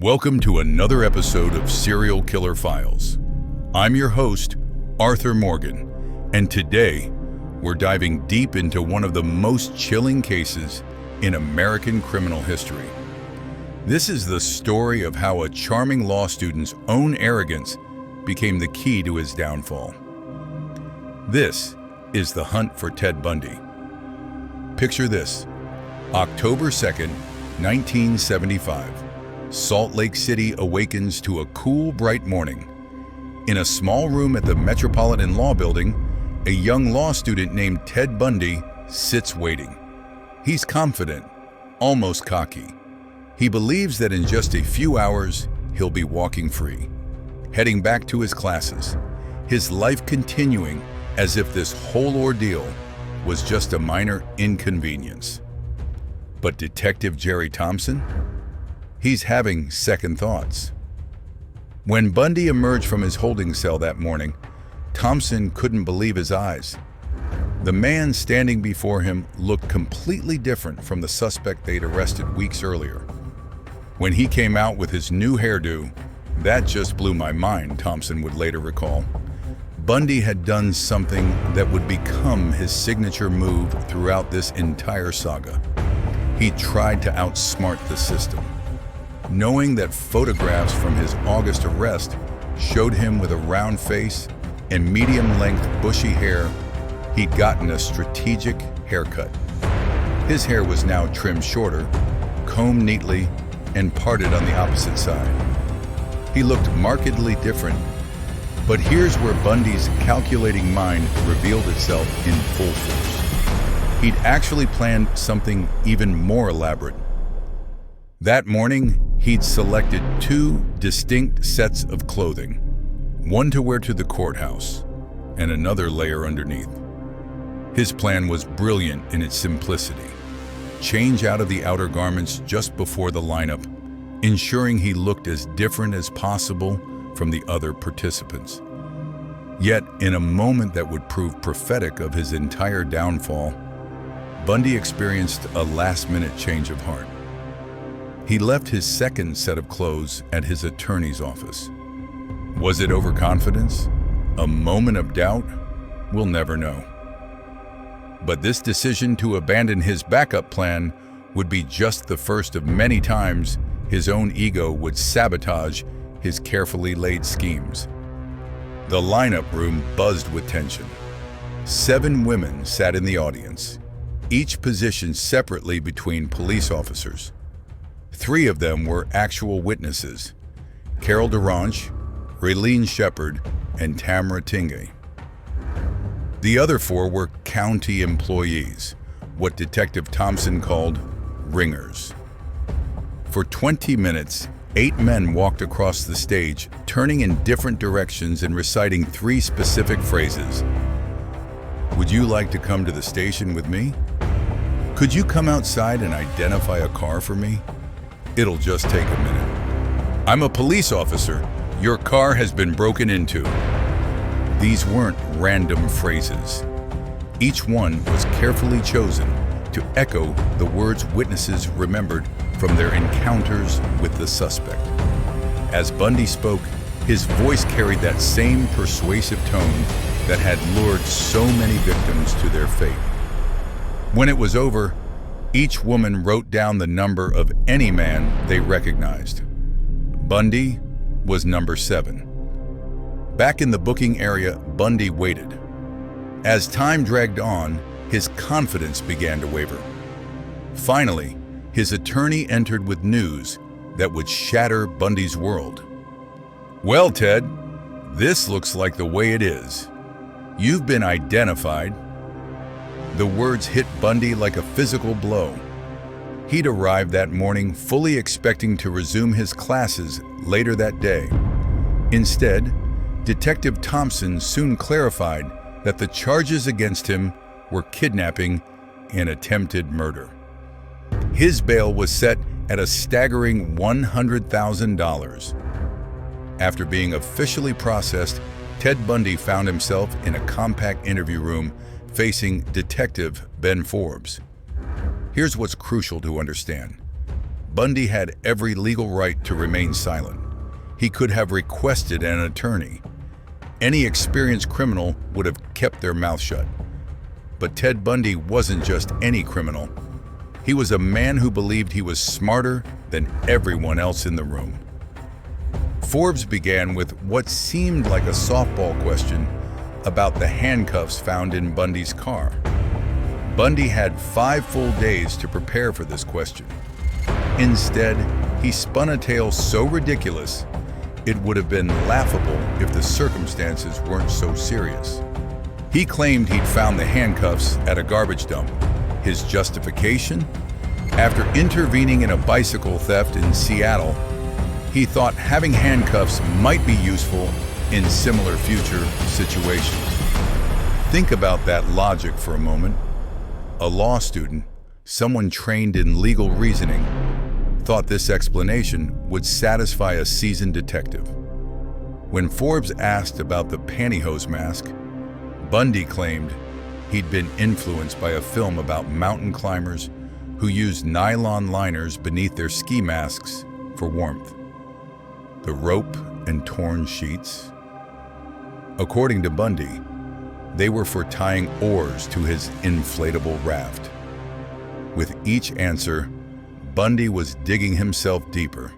Welcome to another episode of Serial Killer Files. I'm your host, Arthur Morgan, and today we're diving deep into one of the most chilling cases in American criminal history. This is the story of how a charming law student's own arrogance became the key to his downfall. This is the hunt for Ted Bundy. Picture this: October 2nd, 1975. Salt Lake City awakens to a cool, bright morning. In a small room at the Metropolitan Law Building, a young law student named Ted Bundy sits waiting. He's confident, almost cocky. He believes that in just a few hours, he'll be walking free, heading back to his classes, his life continuing as if this whole ordeal was just a minor inconvenience. But Detective Jerry Thompson? He's having second thoughts. When Bundy emerged from his holding cell that morning, Thompson couldn't believe his eyes. The man standing before him looked completely different from the suspect they'd arrested weeks earlier. When he came out with his new hairdo, that just blew my mind, Thompson would later recall. Bundy had done something that would become his signature move throughout this entire saga. He tried to outsmart the system. Knowing that photographs from his August arrest showed him with a round face and medium-length bushy hair, he'd gotten a strategic haircut. His hair was now trimmed shorter, combed neatly, and parted on the opposite side. He looked markedly different, but here's where Bundy's calculating mind revealed itself in full force. He'd actually planned something even more elaborate. That morning, he'd selected two distinct sets of clothing, one to wear to the courthouse and another layer underneath. His plan was brilliant in its simplicity. Change out of the outer garments just before the lineup, ensuring he looked as different as possible from the other participants. Yet, in a moment that would prove prophetic of his entire downfall, Bundy experienced a last-minute change of heart. He left his second set of clothes at his attorney's office. Was it overconfidence? A moment of doubt? We'll never know. But this decision to abandon his backup plan would be just the first of many times his own ego would sabotage his carefully laid schemes. The lineup room buzzed with tension. 7 women sat in the audience, each positioned separately between police officers. 3 of them were actual witnesses: Carol DeRanche, Raylene Shepard, and Tamara Tingay. The other 4 were county employees, what Detective Thompson called ringers. For 20 minutes, 8 men walked across the stage, turning in different directions and reciting 3 specific phrases. Would you like to come to the station with me? Could you come outside and identify a car for me? It'll just take a minute. I'm a police officer. Your car has been broken into. These weren't random phrases. Each one was carefully chosen to echo the words witnesses remembered from their encounters with the suspect. As Bundy spoke, his voice carried that same persuasive tone that had lured so many victims to their fate. When it was over, each woman wrote down the number of any man they recognized. Bundy was number 7. Back in the booking area, Bundy waited. As time dragged on, his confidence began to waver. Finally, his attorney entered with news that would shatter Bundy's world. "Well, Ted, this looks like the way it is. You've been identified." The words hit Bundy like a physical blow. He'd arrived that morning fully expecting to resume his classes later that day. Instead, Detective Thompson soon clarified that the charges against him were kidnapping and attempted murder. His bail was set at a staggering $100,000. After being officially processed, Ted Bundy found himself in a compact interview room facing Detective Ben Forbes. Here's what's crucial to understand. Bundy had every legal right to remain silent. He could have requested an attorney. Any experienced criminal would have kept their mouth shut. But Ted Bundy wasn't just any criminal. He was a man who believed he was smarter than everyone else in the room. Forbes began with what seemed like a softball question about the handcuffs found in Bundy's car. Bundy had 5 full days to prepare for this question. Instead, he spun a tale so ridiculous, it would have been laughable if the circumstances weren't so serious. He claimed he'd found the handcuffs at a garbage dump. His justification? After intervening in a bicycle theft in Seattle, he thought having handcuffs might be useful in similar future situations. Think about that logic for a moment. A law student, someone trained in legal reasoning, thought this explanation would satisfy a seasoned detective. When Forbes asked about the pantyhose mask, Bundy claimed he'd been influenced by a film about mountain climbers who used nylon liners beneath their ski masks for warmth. The rope and torn sheets? According to Bundy, they were for tying oars to his inflatable raft. With each answer, Bundy was digging himself deeper.